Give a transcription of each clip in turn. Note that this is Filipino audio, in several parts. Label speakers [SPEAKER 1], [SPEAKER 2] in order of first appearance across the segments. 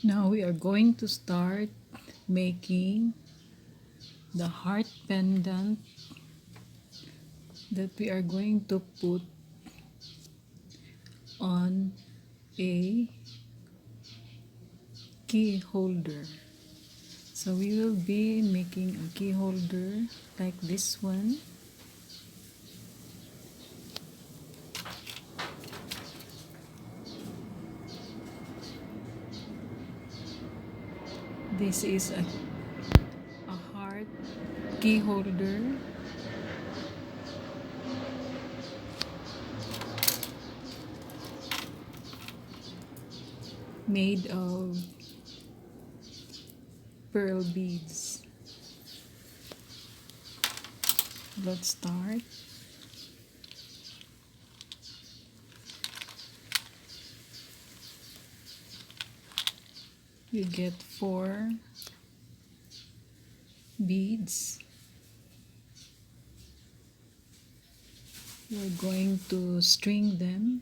[SPEAKER 1] Now we are going to start making the heart pendant that we are going to put on a key holder. So we will be making a key holder like this one. This is a heart key holder made of pearl beads. Let's start. You get 4 beads. We're going to string them.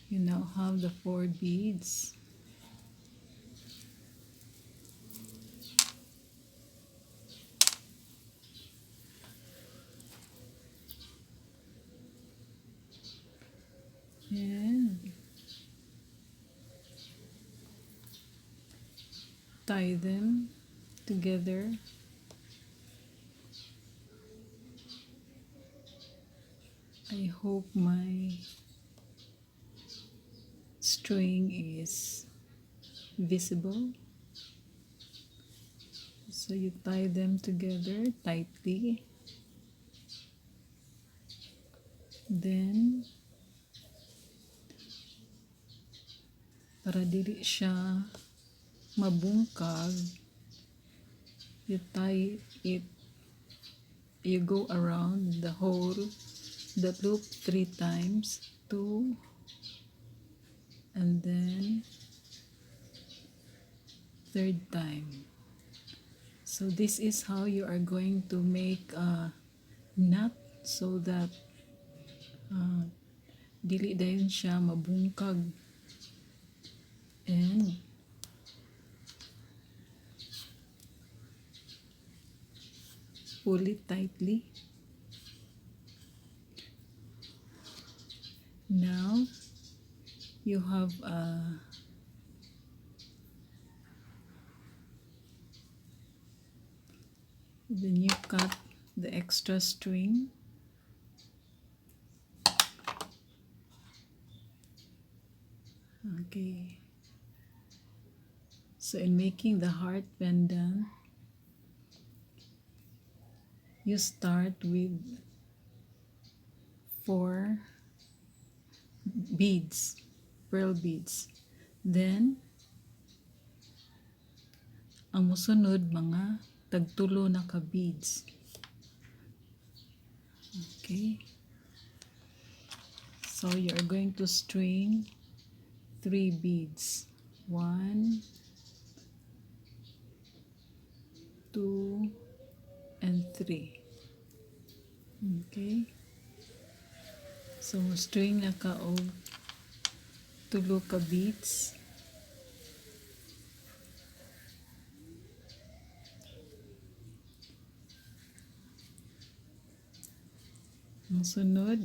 [SPEAKER 1] You now have the 4 beads. And tie them together. I hope my string is visible. So you tie them together tightly. Then, para dili siya mabungkag, you tie it, you go around the loop 3 times, 2, and then 3rd time. So this is how you are going to make a knot so that dili dayon siya mabungkag. And pull it tightly. Now you have then you cut the extra string. Okay. So in making the heart pendant, you start with 4 beads, pearl beads. Then, ang musunod mga tagtulo na ka beads. Okay. So you are going to string 3 beads. 1, 2, and 3. Okay. So string na ka og tulo ka beads. Ang sunod,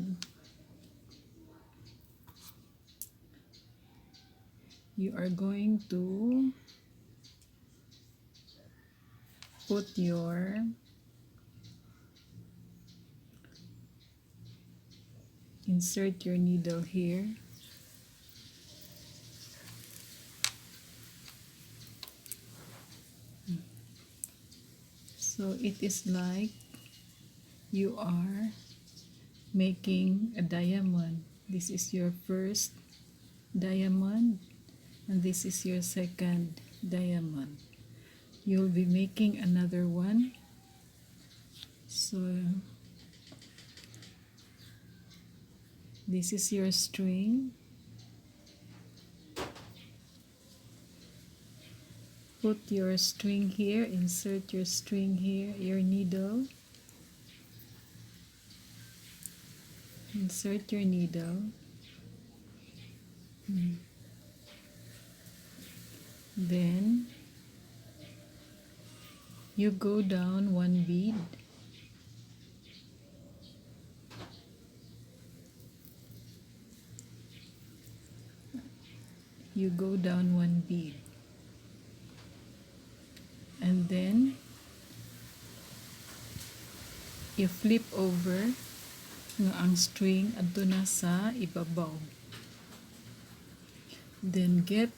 [SPEAKER 1] you are going to put your insert your needle here. So it is like you are making a diamond. This is your first diamond and this is your second diamond. You'll be making another one. So this is your string. Put your string here, insert your string here, your needle. Insert your needle. Then you go down one bead. You go down one bead. And then you flip over nga ang string adto na sa ibabaw. Then get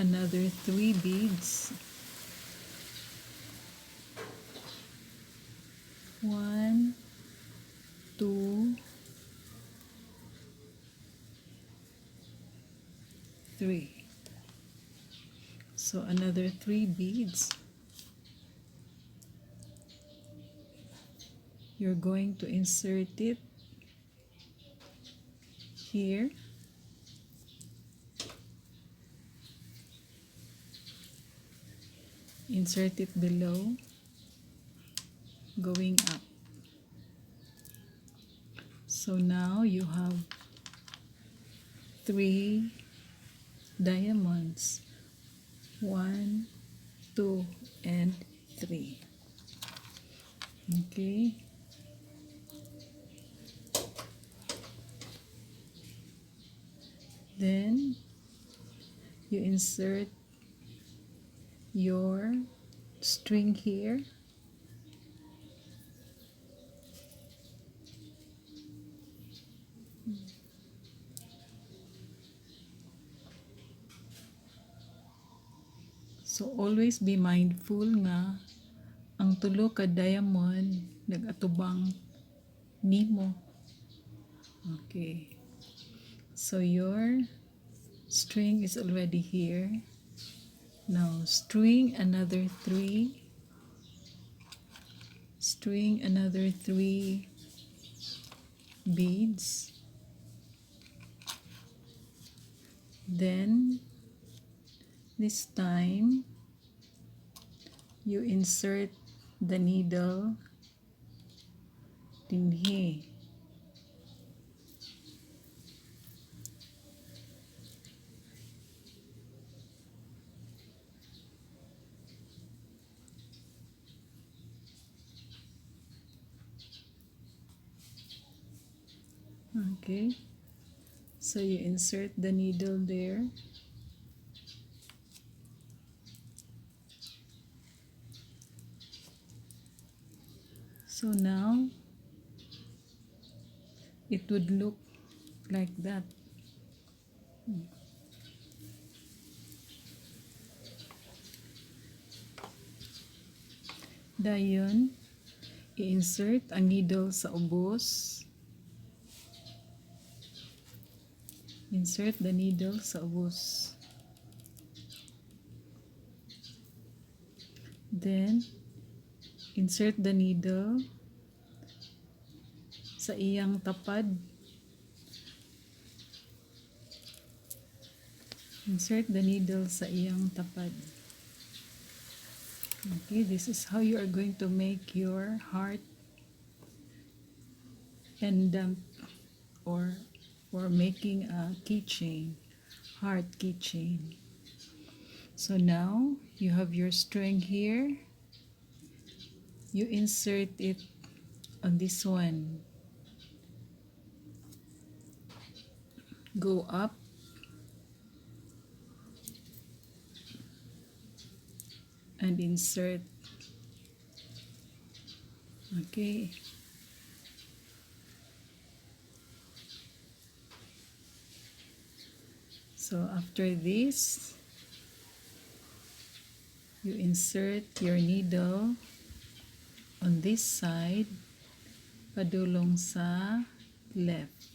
[SPEAKER 1] another 3 beads. 1, 2, 3. So another 3 beads. You're going to insert it here. Insert it below, going up. So now you have 3 diamonds. 1, 2, and 3. Okay. Then you insert your string here. So always be mindful nga ang tulo ka diamond nagatubang nimo. Okay. So your string is already here. Now string another 3. String another 3 beads. Then this time you insert the needle dinhi. Okay, so you insert the needle there. So now it would look like that. Dayon, i-insert ang needle sa ubos. Insert the needle sa ubos. Then, insert the needle sa iyang tapad. Insert the needle sa iyang tapad. Okay, this is how you are going to make your heart pendant or for making a keychain, heart keychain. So now you have your string here. You insert it on this one. Go up. And insert. Okay. So after this, you insert your needle on this side, padulong sa left.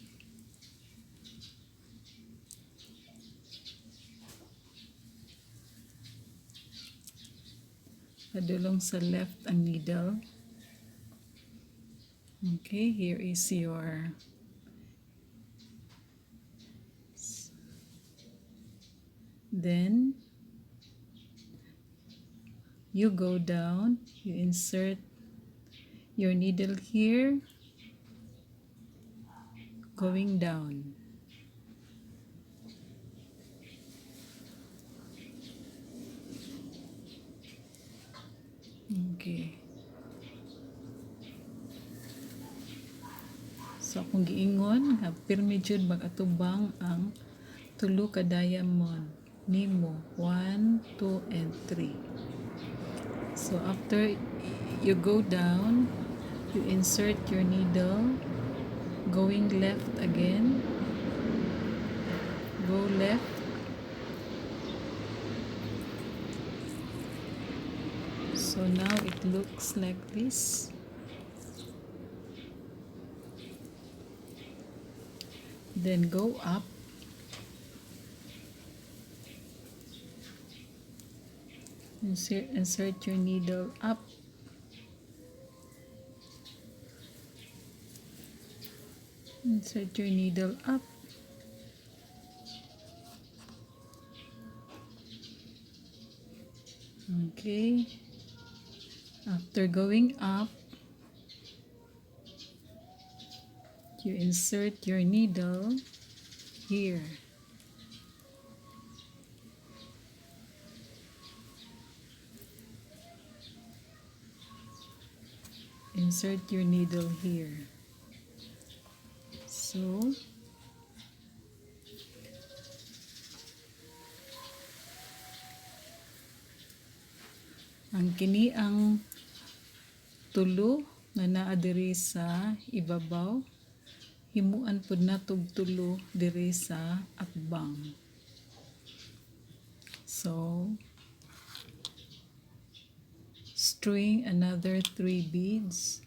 [SPEAKER 1] Padulong sa left ang needle. Okay, here is your then you go down, you insert your needle here going down. Okay. So kung giingon nga pirmi jud mag-atubang ang tulo ka diamond nimo 1, 2 and 3. So after you go down, you insert your needle going left again. Go left. So now it looks like this. Then go up. Insert your needle up. Insert your needle up. Okay. After going up, you insert your needle here. Insert your needle here. So, ang kini ang tulo nga naa diri sa ibabaw, himuan pud natog tulo diri sa atbang. So, string another 3 beads.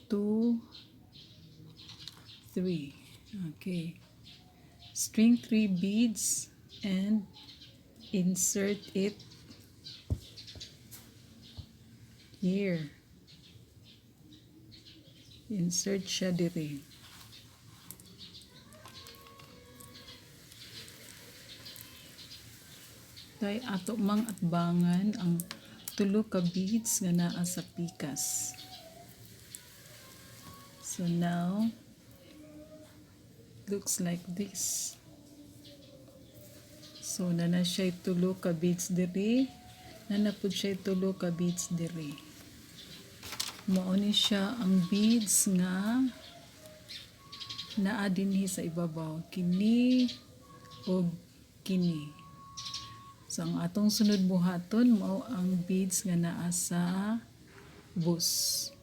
[SPEAKER 1] Two, 3. Okay. String 3 beads and insert it here. Insert siya diri. Tay ato mang atbangan ang tulo ka beads nga naa sa pikas. So now, looks like this. So na siya tulo ka beads diri, na pud siya tulo ka beads diri. Mao ni siya ang beads nga naa dinhi sa ibabaw, kini o kini. So ang atong sunod buhaton mao ang beads nga naa sa bus.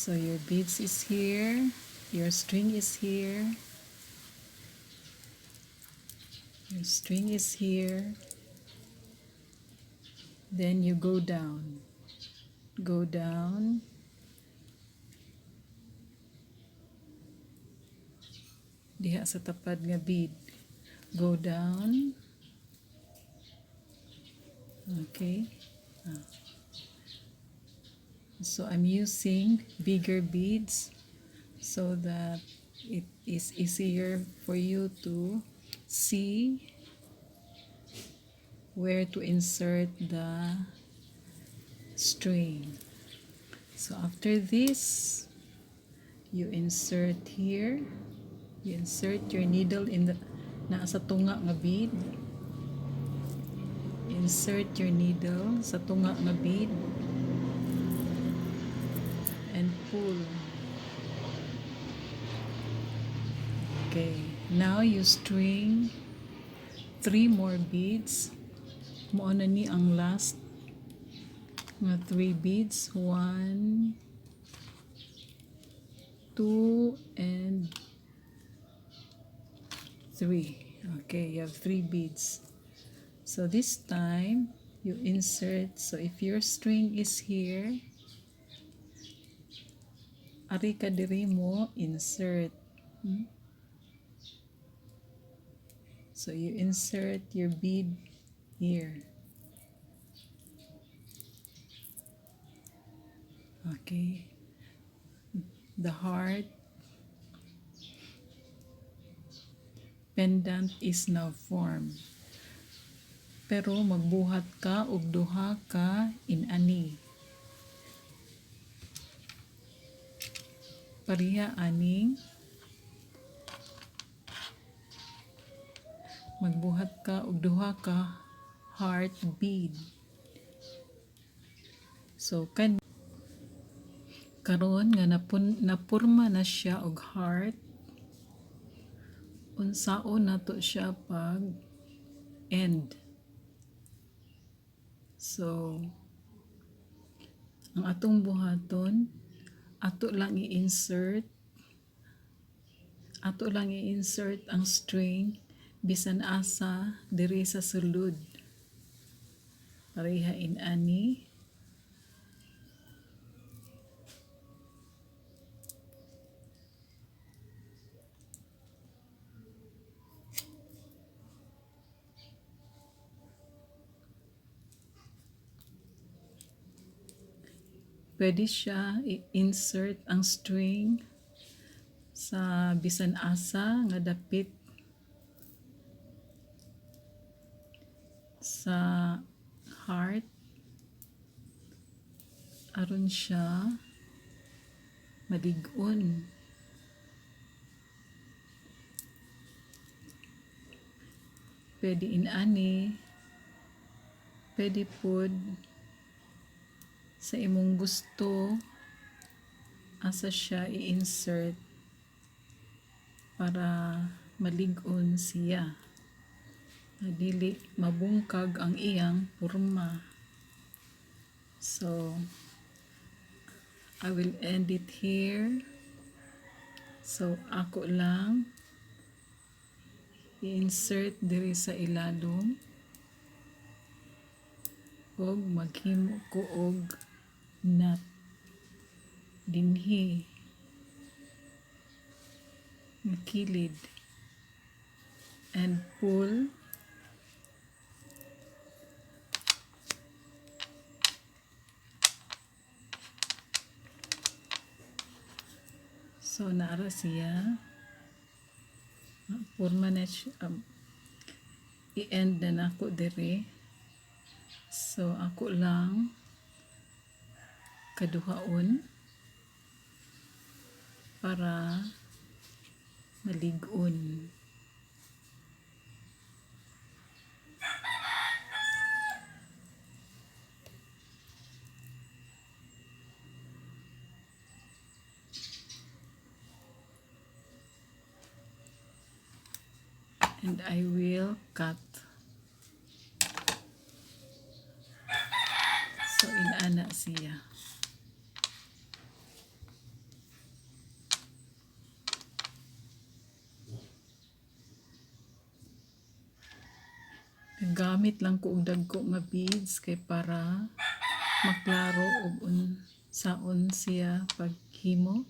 [SPEAKER 1] So your beads is here, your string is here, your string is here, then you go down, diha sa tapad nga bead, go down, okay. So I'm using bigger beads so that it is easier for you to see where to insert the string. So after this, you insert here, you insert your needle in the nasa tunga nga bead. Insert your needle sa tunga nga bead and pull. Okay, now you string 3 more beads. Mao na ni ang last nga 3 beads. 1, 2 and 3. Okay, you have 3 beads. So this time you insert, so if your string is here, ari ka diri mo insert. So you insert your bead here. Okay. The heart. pendant is now formed. Pero magbuhat ka og duha ka inani. Pareha aning magbuhat ka og duha ka heart bead. So karon nga napurma na siya og heart, unsaon nato siya pag end. So ang atong buhaton, ato lang i-insert ang string bisan asa diri sa sulod. Pareha inani. Pwede siya i-insert ang string sa bisan asa nga dapit sa heart aron siya malig-on. Pwede inani, pwede pod sa imong gusto asa siya i-insert para malig-on siya. Dili mabungkag ang iyang porma. So I will end it here. So ako lang i-insert diri sa ilalom og maghimo ko og knot dinhi nga kilid and pull so naara siya porma na siya, i-end na nako diri. So ako lang kaduhaon para malig-on. And I will cut. So inana siya. Gamit lang ko og dagko nga beads kay para maklaro og saon siya paghimo.